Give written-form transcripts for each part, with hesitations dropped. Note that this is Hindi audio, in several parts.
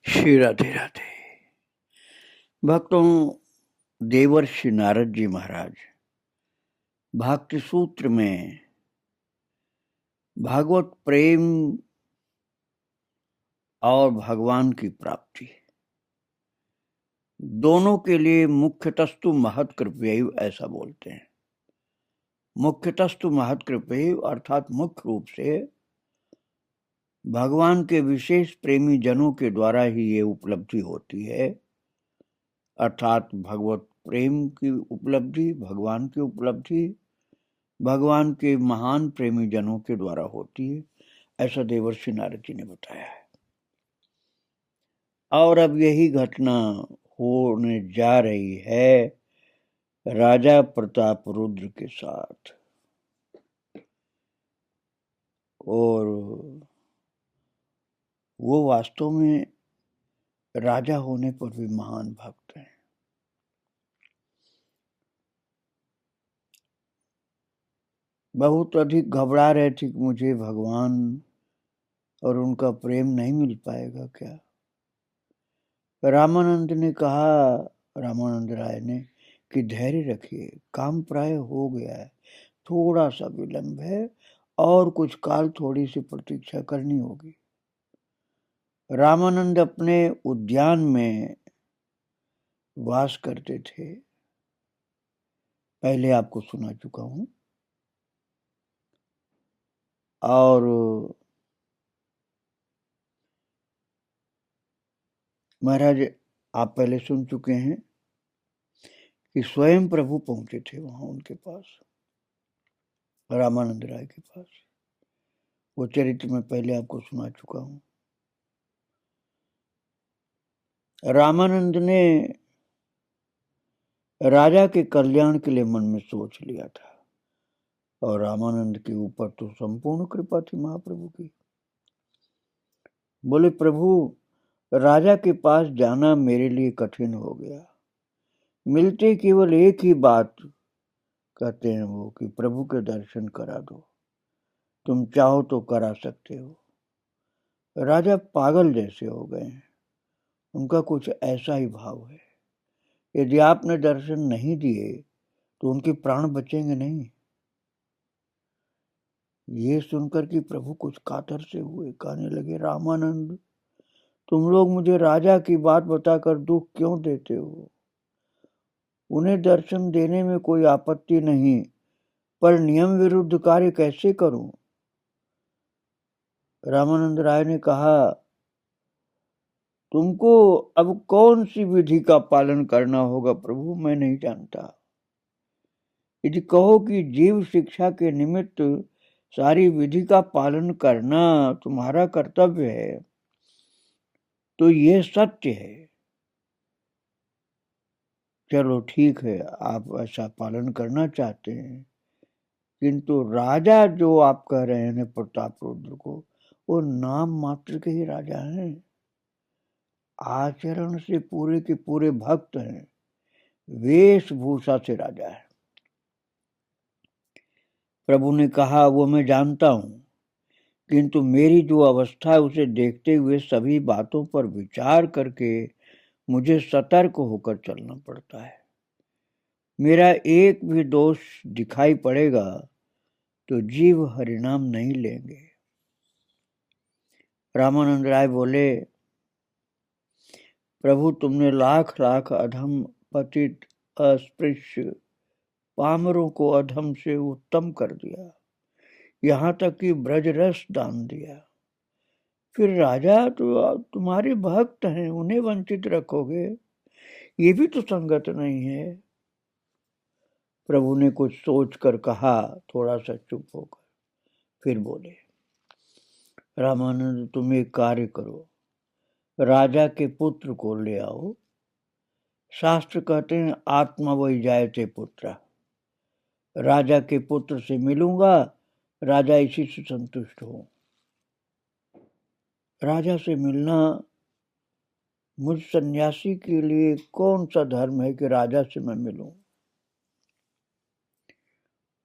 श्री राधे राधे। भक्तों, देवर्षि नारद जी महाराज भक्ति सूत्र में भागवत प्रेम और भगवान की प्राप्ति दोनों के लिए मुख्यतस्तु महत्कृपैव ऐसा बोलते हैं। मुख्यतस्तु महत्कृपैव अर्थात मुख्य रूप से भगवान के विशेष प्रेमी जनों के द्वारा ही ये उपलब्धि होती है, अर्थात भगवत प्रेम की उपलब्धि, भगवान की उपलब्धि भगवान के महान प्रेमी जनों के द्वारा होती है, ऐसा देवर्षि नारद जी ने बताया है। और अब यही घटना होने जा रही है राजा प्रताप रुद्र के साथ। और वो वास्तव में राजा होने पर भी महान भक्त हैं। बहुत अधिक घबरा रहे थे कि मुझे भगवान और उनका प्रेम नहीं मिल पाएगा क्या। रामानंद ने कहा, रामानंद राय ने, कि धैर्य रखिए, काम प्राय हो गया है, थोड़ा सा विलंब है और कुछ काल थोड़ी सी प्रतीक्षा करनी होगी। रामानंद अपने उद्यान में वास करते थे, पहले आपको सुना चुका हूं। और महाराज आप पहले सुन चुके हैं कि स्वयं प्रभु पहुंचे थे वहां उनके पास, रामानंद राय के पास। वो चरित्र में पहले आपको सुना चुका हूं। रामानंद ने राजा के कल्याण के लिए मन में सोच लिया था, और रामानंद के ऊपर तो संपूर्ण कृपा थी महाप्रभु की। बोले, प्रभु, राजा के पास जाना मेरे लिए कठिन हो गया। मिलते केवल एक ही बात कहते हैं वो, कि प्रभु के दर्शन करा दो, तुम चाहो तो करा सकते हो। राजा पागल जैसे हो गए हैं, उनका कुछ ऐसा ही भाव है। यदि आपने दर्शन नहीं दिए तो उनके प्राण बचेंगे नहीं। ये सुनकर कि प्रभु कुछ कातर से हुए, कहने लगे, रामानंद, तुम लोग मुझे राजा की बात बताकर दुख क्यों देते हो? उन्हें दर्शन देने में कोई आपत्ति नहीं, पर नियम विरुद्ध कार्य कैसे करूं? रामानंद राय ने कहा, तुमको अब कौन सी विधि का पालन करना होगा प्रभु, मैं नहीं जानता। यदि कहो कि जीव शिक्षा के निमित्त सारी विधि का पालन करना तुम्हारा कर्तव्य है, तो यह सत्य है। चलो ठीक है, आप ऐसा पालन करना चाहते हैं, किंतु राजा जो आप कह रहे हैं प्रताप रुद्र को, वो नाम मात्र के ही राजा हैं, आचरण से पूरे के पूरे भक्त हैं, वेशभूषा से राजा है। प्रभु ने कहा, वो मैं जानता हूं, किंतु मेरी जो अवस्था है उसे देखते हुए सभी बातों पर विचार करके मुझे सतर्क होकर चलना पड़ता है। मेरा एक भी दोष दिखाई पड़ेगा तो जीव हरिनाम नहीं लेंगे। रामानंद राय बोले, प्रभु, तुमने लाख लाख अधम पतित अस्पृश्य पामरों को अधम से उत्तम कर दिया, यहाँ तक कि ब्रज रस दान दिया। फिर राजा तो तुम्हारे भक्त हैं, उन्हें वंचित रखोगे? ये भी तो संगत नहीं है। प्रभु ने कुछ सोचकर कहा, थोड़ा सा चुप होकर, फिर बोले, रामानंद, तुम एक कार्य करो, राजा के पुत्र को ले आओ। शास्त्र कहते हैं, आत्मा वही जायते पुत्र। राजा के पुत्र से मिलूंगा, राजा इसी से संतुष्ट हो। राजा से मिलना मुझ सन्यासी के लिए कौन सा धर्म है कि राजा से मैं मिलूं?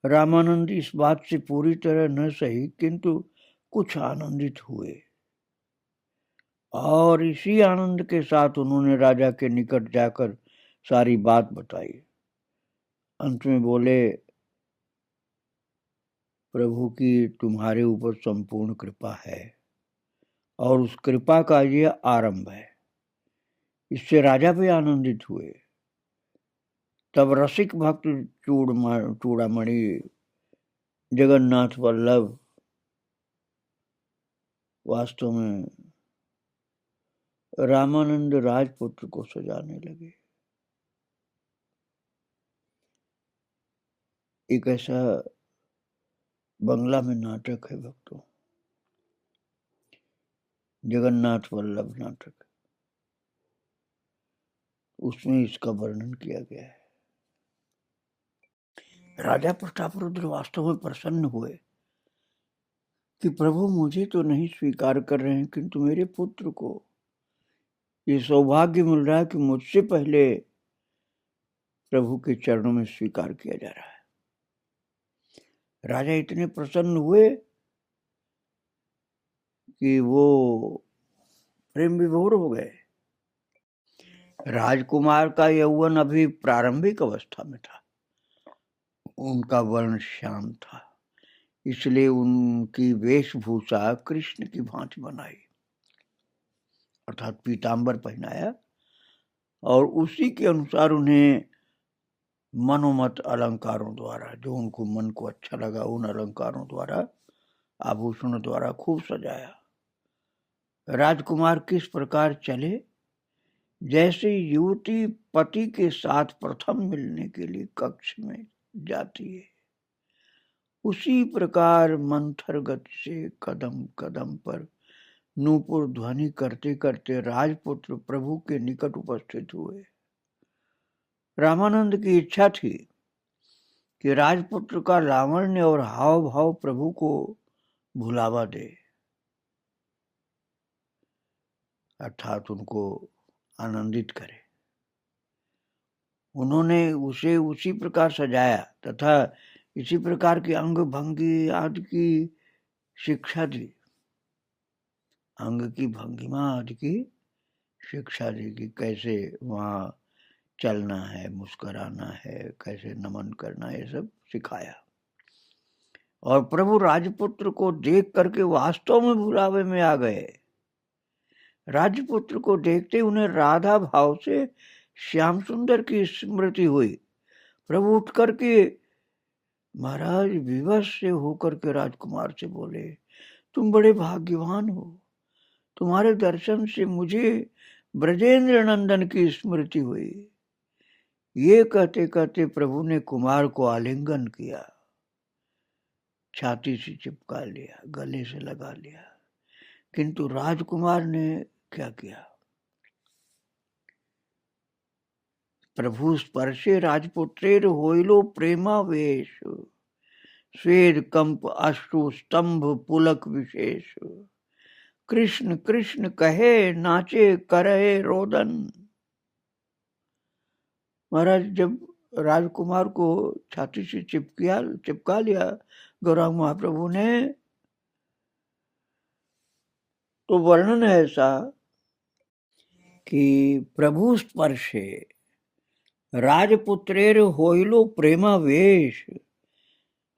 रामानंद इस बात से पूरी तरह न सही, किंतु कुछ आनंदित हुए। और इसी आनंद के साथ उन्होंने राजा के निकट जाकर सारी बात बताई। अंत में बोले, प्रभु की तुम्हारे ऊपर संपूर्ण कृपा है और उस कृपा का ये आरंभ है। इससे राजा भी आनंदित हुए। तब रसिक भक्त चूड़ामणि जगन्नाथ वल्लभ वास्तव में रामानंद राजपुत्र को सजाने लगे। एक ऐसा बंगला में नाटक है भक्तों, जगन्नाथ वल्लभ नाटक, उसमें इसका वर्णन किया गया है। राजा प्रतापरुद्र वास्तव में प्रसन्न हुए कि प्रभु मुझे तो नहीं स्वीकार कर रहे हैं, किंतु मेरे पुत्र को ये सौभाग्य मिल रहा है कि मुझसे पहले प्रभु के चरणों में स्वीकार किया जा रहा है। राजा इतने प्रसन्न हुए कि वो प्रेम विभोर हो गए। राजकुमार का यौवन अभी प्रारंभिक अवस्था में था, उनका वर्ण श्याम था, इसलिए उनकी वेशभूषा कृष्ण की भांति बनाई, अर्थात पीतांबर पहनाया, और उसी के अनुसार उन्हें मनोमत अलंकारों द्वारा, जो उनको मन को अच्छा लगा, उन अलंकारों द्वारा, आभूषणों द्वारा खूब सजाया। राजकुमार किस प्रकार चले, जैसे युवती पति के साथ प्रथम मिलने के लिए कक्ष में जाती है, उसी प्रकार मंथर गति से कदम कदम पर नूपुर ध्वनि करते करते राजपुत्र प्रभु के निकट उपस्थित हुए। रामानंद की इच्छा थी कि राजपुत्र का लावण्य और हाव भाव प्रभु को भुलावा दे, अर्थात उनको आनंदित करे। उन्होंने उसे उसी प्रकार सजाया तथा इसी प्रकार की अंग भंगी आदि की शिक्षा दी, अंग की भंगिमा आदि की शिक्षा दी कि कैसे वहां चलना है, मुस्कुराना है, कैसे नमन करना है, ये सब सिखाया। और प्रभु राजपुत्र को देख करके वास्तव में भुलावे में आ गए। राजपुत्र को देखते उन्हें राधा भाव से श्याम सुंदर की स्मृति हुई। प्रभु उठ करके महाराज विवश से होकर के राजकुमार से बोले, तुम बड़े भाग्यवान हो, तुम्हारे दर्शन से मुझे ब्रजेंद्र नंदन की स्मृति हुई। ये कहते कहते प्रभु ने कुमार को आलिंगन किया, छाती से चिपका लिया, गले से लगा लिया। किंतु राजकुमार ने क्या किया, प्रभु स्पर्शे राजपुत्रेर होइलो प्रेमावेश, स्वेद कंप अश्रु स्तंभ पुलक विशेष, कृष्ण कृष्ण कहे नाचे करे रोदन। महाराज जब राजकुमार को छाती से चिपका लिया गौरांग महाप्रभु ने, तो वर्णन है ऐसा कि प्रभु स्पर्शे राजपुत्रेर होइलो प्रेमावेश,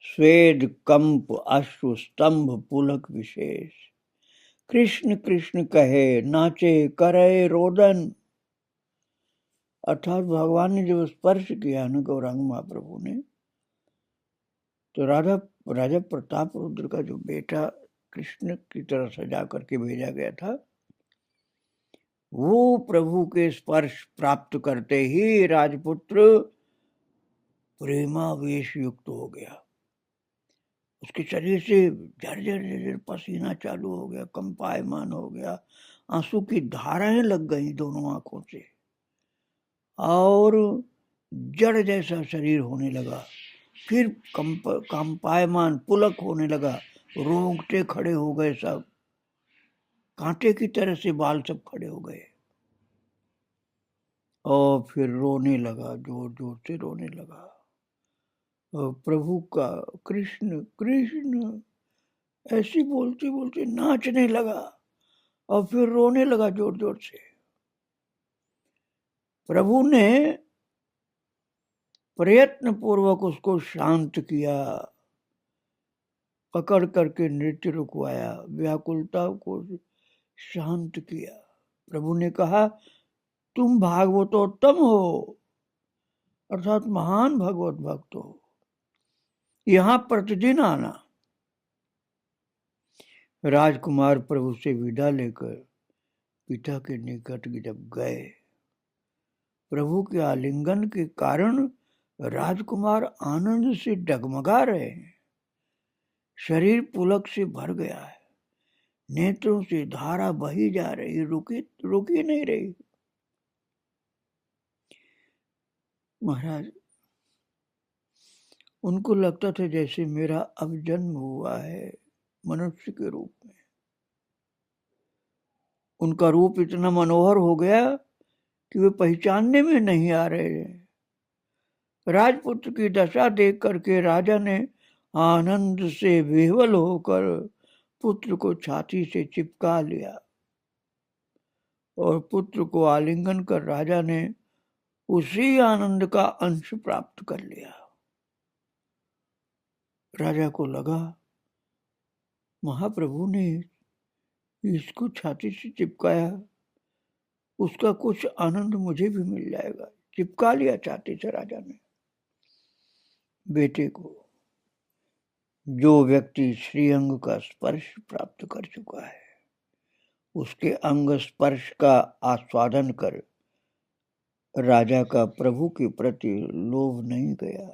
स्वेद कंप अश्रु स्तंभ पुलक विशेष, कृष्ण कृष्ण कहे नाचे करे रोदन। अर्थात भगवान ने जब स्पर्श किया ना गौरांग महाप्रभु ने, तो राजा प्रताप रुद्र का जो बेटा कृष्ण की तरह सजा करके भेजा गया था, वो प्रभु के स्पर्श प्राप्त करते ही राजपुत्र प्रेमावेश युक्त हो गया। उसके शरीर से झरझर पसीना चालू हो गया, कंपायमान हो गया, आंसू की धाराएं लग गई दोनों आंखों से, और जड़ जैसा शरीर होने लगा। फिर कंपायमान पुलक होने लगा, रोंगटे खड़े हो गए, सब कांटे की तरह से बाल सब खड़े हो गए, और फिर रोने लगा, जोर जोर से रोने लगा। और प्रभु का कृष्ण कृष्ण ऐसी बोलते बोलते नाचने लगा, और फिर रोने लगा जोर जोर से। प्रभु ने प्रयत्न पूर्वक उसको शांत किया, पकड़ करके नृत्य रुकवाया, व्याकुलता को शांत किया। प्रभु ने कहा, तुम भागवतोत्तम हो, अर्थात महान भगवत भक्त हो, यहां प्रतिदिन आना। राजकुमार प्रभु से विदा लेकर पिता के निकट जब गए, प्रभु के आलिंगन के कारण राजकुमार आनंद से डगमगा रहे हैं। शरीर पुलक से भर गया है, नेत्रों से धारा बही जा रही, रुकी नहीं रही। महाराज, उनको लगता था जैसे मेरा अब जन्म हुआ है मनुष्य के रूप में। उनका रूप इतना मनोहर हो गया कि वे पहचानने में नहीं आ रहे। राजपुत्र की दशा देख करके राजा ने आनंद से विह्वल होकर पुत्र को छाती से चिपका लिया और पुत्र को आलिंगन कर राजा ने उसी आनंद का अंश प्राप्त कर लिया। राजा को लगा, महाप्रभु ने इसको छाती से चिपकाया, उसका कुछ आनंद मुझे भी मिल जाएगा। चिपका लिया छाती से राजा ने बेटे को। जो व्यक्ति श्रीअंग का स्पर्श प्राप्त कर चुका है, उसके अंग स्पर्श का आस्वादन कर राजा का प्रभु के प्रति लोभ नहीं गया,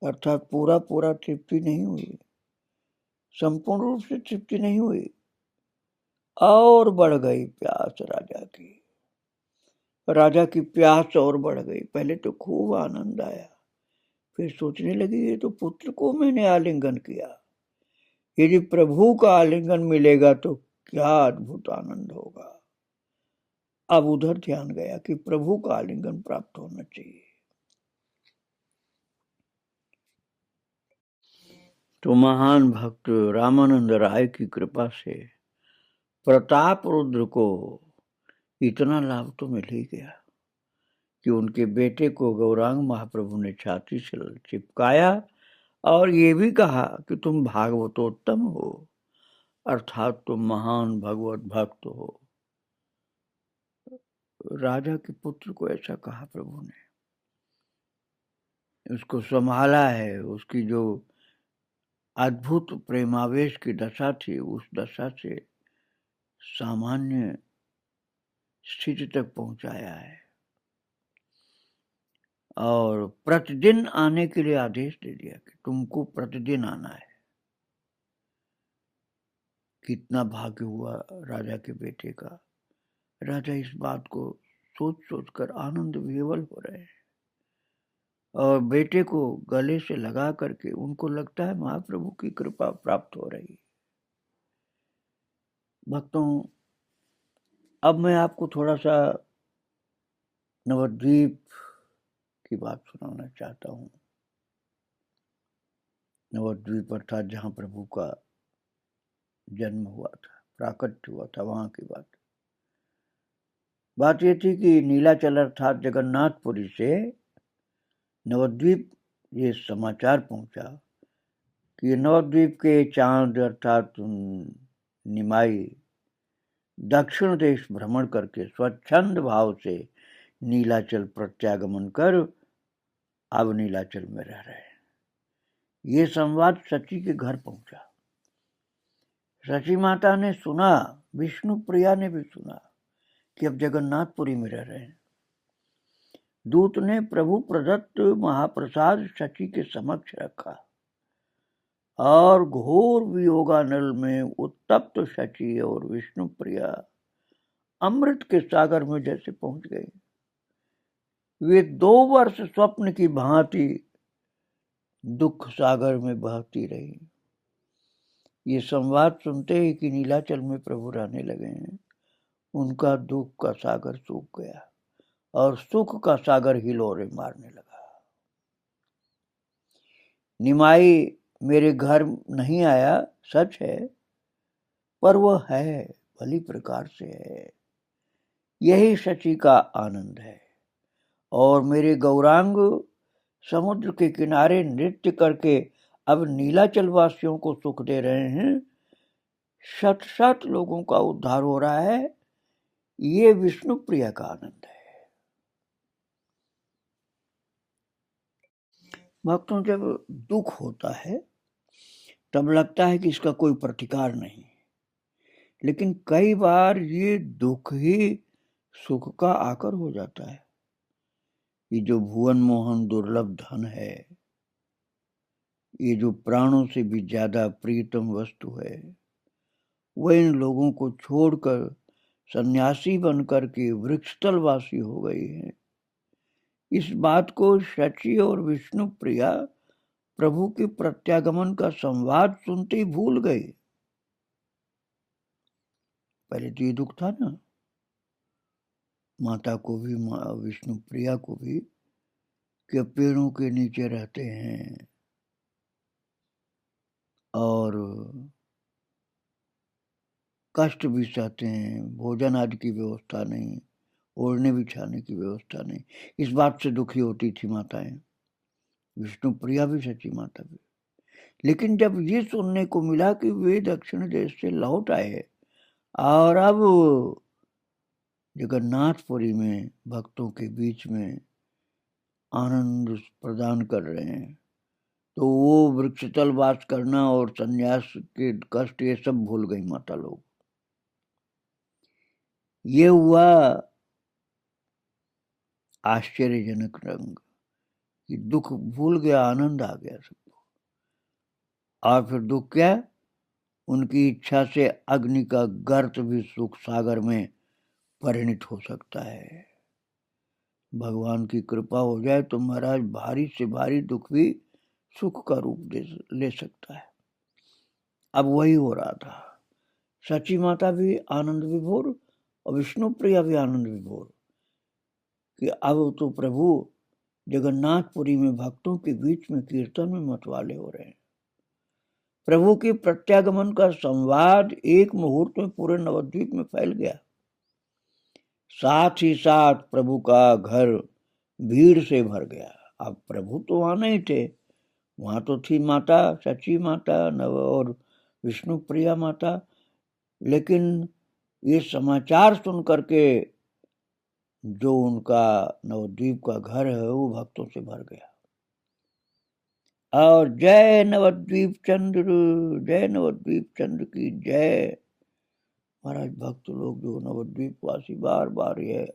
अर्थात पूरा पूरा तृप्ति नहीं हुई, संपूर्ण रूप से तृप्ति नहीं हुई, और बढ़ गई प्यास राजा की। राजा की प्यास और बढ़ गई। पहले तो खूब आनंद आया, फिर सोचने लगी ये तो पुत्र को मैंने आलिंगन किया, यदि प्रभु का आलिंगन मिलेगा तो क्या अद्भुत आनंद होगा। अब उधर ध्यान गया कि प्रभु का आलिंगन प्राप्त होना चाहिए। तो महान भक्त रामानंद राय की कृपा से प्रताप रुद्र को इतना लाभ तो मिल ही गया कि उनके बेटे को गौरांग महाप्रभु ने छाती से चिपकाया और ये भी कहा कि तुम भागवतोत्तम हो, अर्थात तुम महान भगवत भक्त हो। राजा के पुत्र को ऐसा कहा प्रभु ने, उसको संभाला है। उसकी जो अद्भुत प्रेमावेश की दशा थी, उस दशा से सामान्य स्थिति तक पहुंचाया है और प्रतिदिन आने के लिए आदेश दे दिया कि तुमको प्रतिदिन आना है। कितना भाग्य हुआ राजा के बेटे का। राजा इस बात को सोच सोच कर आनंद विह्वल हो रहे हैं और बेटे को गले से लगा करके उनको लगता है महाप्रभु की कृपा प्राप्त हो रही। भक्तों, अब मैं आपको थोड़ा सा नवद्वीप की बात सुनाना चाहता हूँ। नवद्वीप अर्थात जहाँ प्रभु का जन्म हुआ था, प्राकट्य हुआ था, वहां की बात ये थी कि नीलाचल अर्थात जगन्नाथपुरी से नवद्वीप ये समाचार पहुंचा कि नवद्वीप के चांद अर्थात निमाई दक्षिण देश भ्रमण करके स्वच्छंद भाव से नीलाचल प्रत्यागमन कर अब नीलाचल में रह रहे हैं। ये संवाद सची के घर पहुंचा। सची माता ने सुना, विष्णु प्रिया ने भी सुना कि अब जगन्नाथपुरी में रह रहे हैं। दूत ने प्रभु प्रदत्त महाप्रसाद सची के समक्ष रखा और घोर वियोगानल में उत्तप्त सची और विष्णु प्रिया अमृत के सागर में जैसे पहुंच गए। वे 2 वर्ष स्वप्न की भांति दुख सागर में बहती रही। ये संवाद सुनते ही कि नीलाचल में प्रभु रहने लगे हैं, उनका दुख का सागर सूख गया और सुख का सागर हिलोरे मारने लगा। निमाई मेरे घर नहीं आया, सच है, पर वह है भली प्रकार से है। यही सची का आनंद है। और मेरे गौरांग समुद्र के किनारे नृत्य करके अब नीलाचल वासियों को सुख दे रहे हैं। शत शत लोगों का उद्धार हो रहा है। ये विष्णु प्रिया का आनंद है। भक्तों, जब दुख होता है तब लगता है कि इसका कोई प्रतिकार नहीं, लेकिन कई बार ये दुख ही सुख का आकर हो जाता है। ये जो भुवन मोहन दुर्लभ धन है, ये जो प्राणों से भी ज्यादा प्रियतम वस्तु है, वह इन लोगों को छोड़कर सन्यासी बनकर के वृक्षतलवासी हो गई है। इस बात को शची और विष्णु प्रिया प्रभु के प्रत्यागमन का संवाद सुनते ही भूल गए। पहले तो ये दुख था ना, माता को भी, विष्णु प्रिया को भी, कि पेड़ों के नीचे रहते हैं और कष्ट भी सहते हैं, भोजन आदि की व्यवस्था नहीं, ओढ़ने बिछाने की व्यवस्था नहीं। इस बात से दुखी होती थी माताएं, विष्णु प्रिया भी, सची माता भी। लेकिन जब ये सुनने को मिला कि वे दक्षिण देश से लौट आए और अब जगन्नाथपुरी में भक्तों के बीच में आनंद प्रदान कर रहे हैं, तो वो वृक्षतल वास करना और संन्यास के कष्ट ये सब भूल गई माता लोग। ये हुआ आश्चर्यजनक रंग कि दुख भूल गया, आनंद आ गया सबको। और फिर दुख क्या, उनकी इच्छा से अग्नि का गर्त भी सुख सागर में परिणित हो सकता है। भगवान की कृपा हो जाए तो महाराज भारी से भारी दुख भी सुख का रूप ले सकता है। अब वही हो रहा था। सची माता भी आनंद विभोर और विष्णु प्रिया भी आनंद विभोर कि अब तो प्रभु जगन्नाथपुरी में भक्तों के बीच में कीर्तन में मतवाले हो रहे हैं। प्रभु के प्रत्यागमन का संवाद एक मुहूर्त में पूरे नवद्वीप में फैल गया। साथ ही साथ प्रभु का घर भीड़ से भर गया। अब प्रभु तो वहां नहीं थे, वहां तो थी माता, सची माता नव और विष्णु प्रिया माता, लेकिन ये समाचार सुन करके जो उनका नवद्वीप का घर है वो भक्तों से भर गया। और जय नवद्वीप चंद्र, जय नवद्वीप चंद्र की जय। महाराज भक्त लोग जो नवद्वीप वासी बार बार ये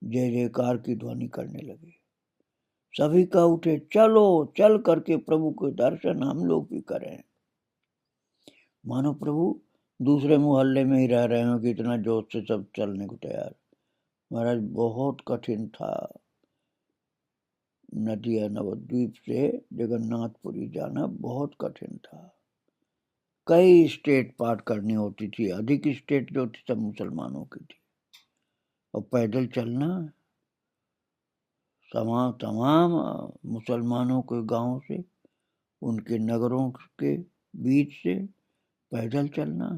जय जयकार की ध्वनि करने लगे। सभी का उठे, चलो चल करके प्रभु के दर्शन हम लोग भी करें। मानो प्रभु दूसरे मोहल्ले में ही रह रहे हो कि इतना जोश से सब चलने को तैयार। महाराज बहुत कठिन था नदिया नवद्वीप से जगन्नाथपुरी जाना, बहुत कठिन था। कई स्टेट पार करनी होती थी, अधिक स्टेट जो थी सब मुसलमानों की थी, और पैदल चलना तमाम मुसलमानों के गांव से, उनके नगरों के बीच से पैदल चलना,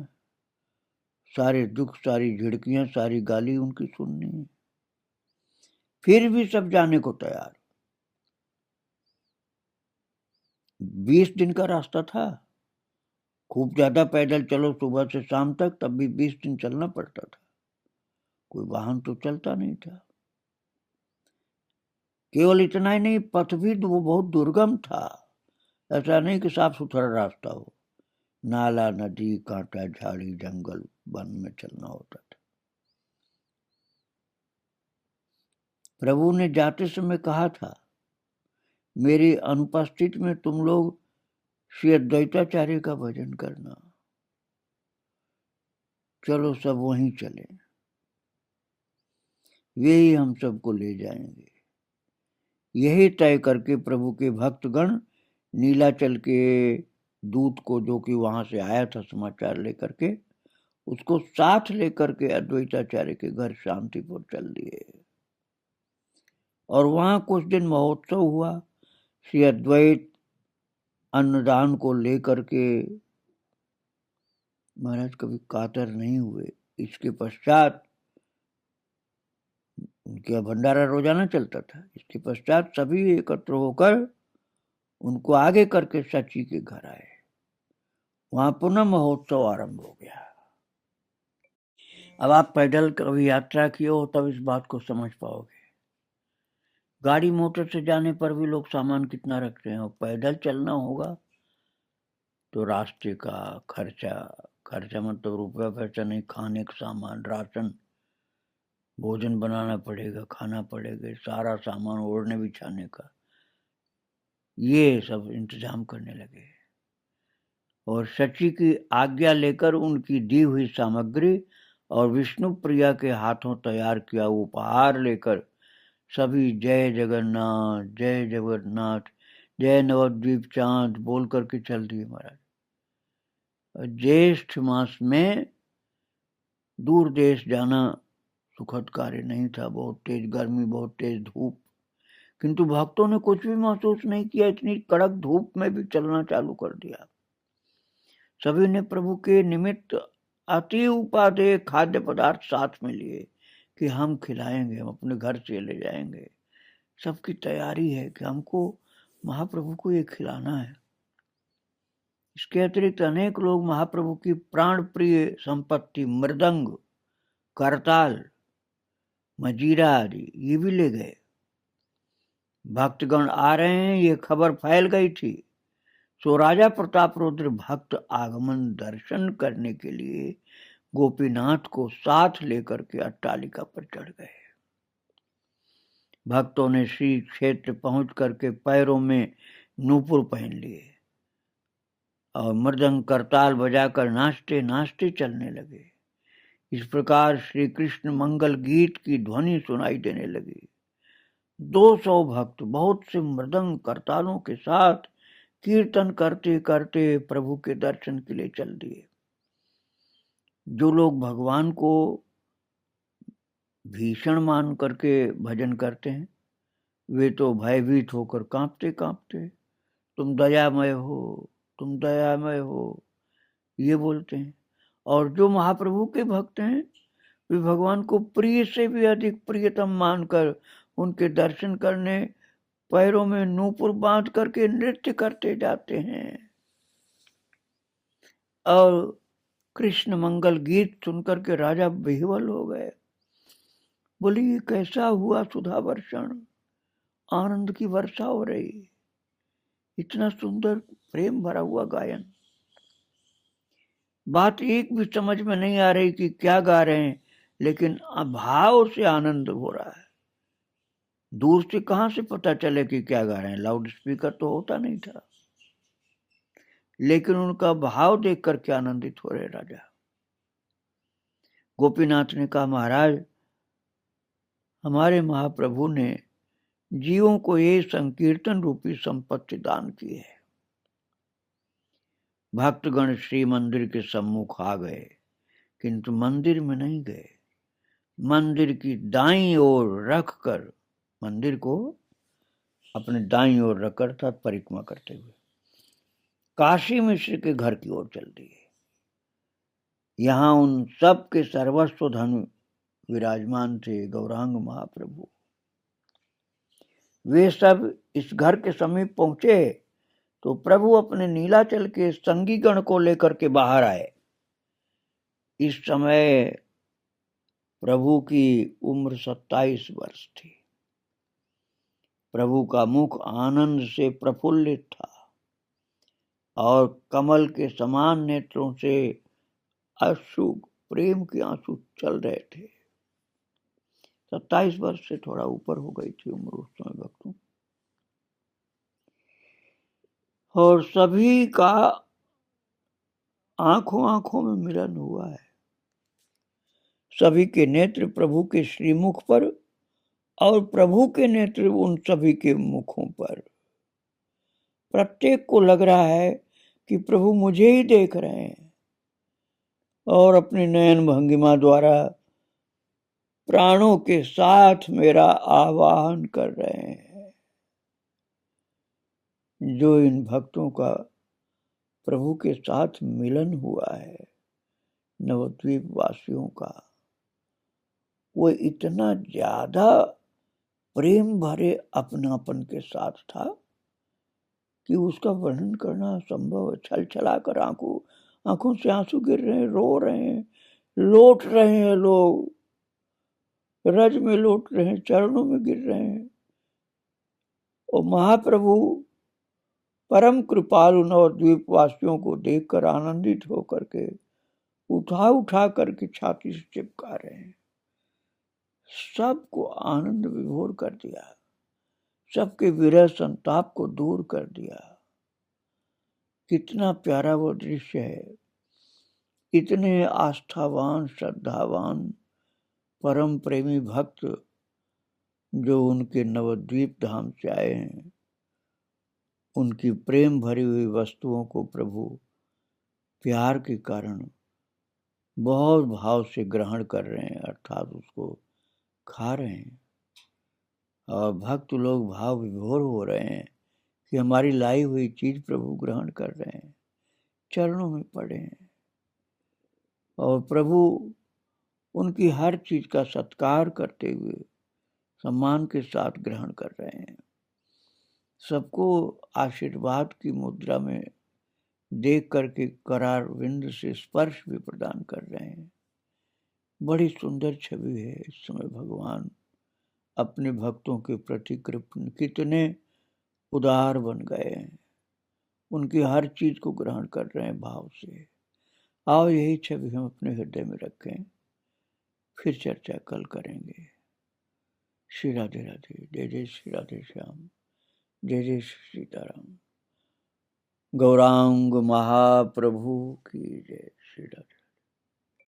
सारे दुख, सारी झिड़कियां, सारी गाली उनकी सुननी, फिर भी सब जाने को तैयार। 20 दिन का रास्ता था, खूब ज्यादा पैदल चलो सुबह से शाम तक, तब भी 20 दिन चलना पड़ता था। कोई वाहन तो चलता नहीं था। केवल इतना ही नहीं, पथ भी वो बहुत दुर्गम था। ऐसा नहीं कि साफ सुथरा रास्ता हो, नाला, नदी, कांटा, झाड़ी, जंगल, वन में चलना होता था। प्रभु ने जाते समय कहा था, मेरी अनुपस्थित में तुम लोग श्री अद्वैताचार्य का भजन करना। चलो सब वहीं चले, वे ही हम सबको ले जाएंगे। यही तय करके प्रभु के भक्तगण नीलाचल के दूत को, जो कि वहां से आया था समाचार लेकर के, उसको साथ लेकर के अद्वैताचार्य के घर शांतिपुर चल दिए। और वहां कुछ दिन महोत्सव हुआ। श्री अद्वैत अन्नदान को लेकर के महाराज कभी कातर नहीं हुए। इसके पश्चात उनका भंडारा रोजाना चलता था। इसके पश्चात सभी एकत्र होकर उनको आगे करके सची के घर आए। वहां पुनः महोत्सव आरंभ हो गया। अब आप पैदल कभी यात्रा किए हो तब इस बात को समझ पाओगे। गाड़ी मोटर से जाने पर भी लोग सामान कितना रखते हैं, और पैदल चलना होगा तो रास्ते का खर्चा मतलब रुपया पैसा नहीं, खाने का सामान, राशन, भोजन बनाना पड़ेगा, खाना पड़ेगा, सारा सामान ओढ़ने बिछाने का, ये सब इंतजाम करने लगे। और शची की आज्ञा लेकर उनकी दी हुई सामग्री और विष्णु प्रिया के हाथों तैयार किया उपहार लेकर सभी जय जगन्नाथ, जय जगन्नाथ, जय नवद्वीप चांद बोल करके चल दिए महाराज। ज्येष्ठ मास में दूर देश जाना सुखद कार्य नहीं था। बहुत तेज गर्मी, बहुत तेज धूप, किंतु भक्तों ने कुछ भी महसूस नहीं किया। इतनी कड़क धूप में भी चलना चालू कर दिया। सभी ने प्रभु के निमित्त अति उपादेय खाद्य पदार्थ साथ में लिए कि हम खिलाएंगे, हम अपने घर से ले जाएंगे। सबकी तैयारी है कि हमको महाप्रभु को ये खिलाना है। इसके अतिरिक्त अनेक लोग महाप्रभु की प्राण प्रिय संपत्ति मृदंग, करताल, मजीरा आदि ये भी ले गए। भक्तगण आ रहे हैं ये खबर फैल गई थी, सो राजा प्रताप रुद्र भक्त आगमन दर्शन करने के लिए गोपीनाथ को साथ लेकर के अट्टालिका पर चढ़ गए। भक्तों ने श्री क्षेत्र पहुंच करके पैरों में नूपुर पहन लिए और मृदंग करताल बजाकर नाचते नाचते चलने लगे। इस प्रकार श्री कृष्ण मंगल गीत की ध्वनि सुनाई देने लगी। 200 भक्त बहुत से मृदंग करतालों के साथ कीर्तन करते करते प्रभु के दर्शन के लिए चल दिए। जो लोग भगवान को भीषण मान करके भजन करते हैं वे तो भयभीत होकर कांपते कांपते तुम दयामय हो, तुम दयामय हो, ये बोलते हैं। और जो महाप्रभु के भक्त हैं वे भगवान को प्रिय से भी अधिक प्रियतम मानकर उनके दर्शन करने पैरों में नूपुर बांध करके नृत्य करते जाते हैं। और कृष्ण मंगल गीत सुनकर के राजा बेहवल हो गए। बोले ये कैसा हुआ सुधा वर्षण, आनंद की वर्षा हो रही, इतना सुंदर प्रेम भरा हुआ गायन। बात एक भी समझ में नहीं आ रही कि क्या गा रहे हैं, लेकिन भाव से आनंद हो रहा है। दूर से कहां से पता चले कि क्या गा रहे हैं, लाउड स्पीकर तो होता नहीं था, लेकिन उनका भाव देख करके आनंदित हो रहे राजा। गोपीनाथ ने कहा महाराज हमारे महाप्रभु ने जीवों को ये संकीर्तन रूपी संपत्ति दान की है। भक्तगण श्री मंदिर के सम्मुख आ गए, किंतु मंदिर में नहीं गए। मंदिर की दाईं ओर रखकर, मंदिर को अपने दाईं ओर रखकर था परिक्रमा करते हुए काशी मिश्र के घर की ओर चल दिए। यहाँ उन सब के सर्वस्व धन विराजमान थे गौरांग महाप्रभु। वे सब इस घर के समीप पहुंचे तो प्रभु अपने नीलाचल के संगी गण को लेकर के बाहर आए। इस समय प्रभु की उम्र 27 वर्ष थी। प्रभु का मुख आनंद से प्रफुल्लित था और कमल के समान नेत्रों से अश्रु प्रेम के आंसू चल रहे थे। 27 वर्ष से थोड़ा ऊपर हो गई थी उम्र उस समय भक्तों। और सभी का आंखों आंखों में मिलन हुआ है। सभी के नेत्र प्रभु के श्रीमुख पर और प्रभु के नेत्र उन सभी के मुखों पर। प्रत्येक को लग रहा है कि प्रभु मुझे ही देख रहे हैं और अपनी नयन भंगिमा द्वारा प्राणों के साथ मेरा आवाहन कर रहे हैं। जो इन भक्तों का प्रभु के साथ मिलन हुआ है, नवद्वीप वासियों का वो इतना ज्यादा प्रेम भरे अपनापन के साथ था कि उसका वर्णन करना असंभव है। छल छला कर आंखों से आंसू गिर रहे हैं, रो रहे हैं, लौट रहे हैं लोग, रज में लौट रहे हैं, चरणों में गिर रहे हैं। और महाप्रभु परम कृपालु नवद्वीप वासियों को देखकर आनंदित होकर के उठा उठा करके छाती से चिपका रहे हैं। सबको आनंद विभोर कर दिया, सबके विरह संताप को दूर कर दिया। कितना प्यारा वो दृश्य है। इतने आस्थावान श्रद्धावान परम प्रेमी भक्त जो उनके नवद्वीप धाम से आए हैं, उनकी प्रेम भरी हुई वस्तुओं को प्रभु प्यार के कारण बहुत भाव से ग्रहण कर रहे हैं, अर्थात उसको खा रहे हैं। और भक्त लोग भाव विभोर हो रहे हैं कि हमारी लाई हुई चीज प्रभु ग्रहण कर रहे हैं, चरणों में पड़े हैं और प्रभु उनकी हर चीज का सत्कार करते हुए सम्मान के साथ ग्रहण कर रहे हैं। सबको आशीर्वाद की मुद्रा में देख करके करार विंद से स्पर्श भी प्रदान कर रहे हैं। बड़ी सुंदर छवि है। इस समय भगवान अपने भक्तों के प्रति कितने उदार बन गए हैं, उनकी हर चीज को ग्रहण कर रहे हैं भाव से। आओ यही छवि हम अपने हृदय में रखें, फिर चर्चा कल करेंगे। श्री राधे राधे। जय जय श्री राधे श्याम। जय जय श्री सीताराम। गौरांग महाप्रभु की जय। श्री राधे।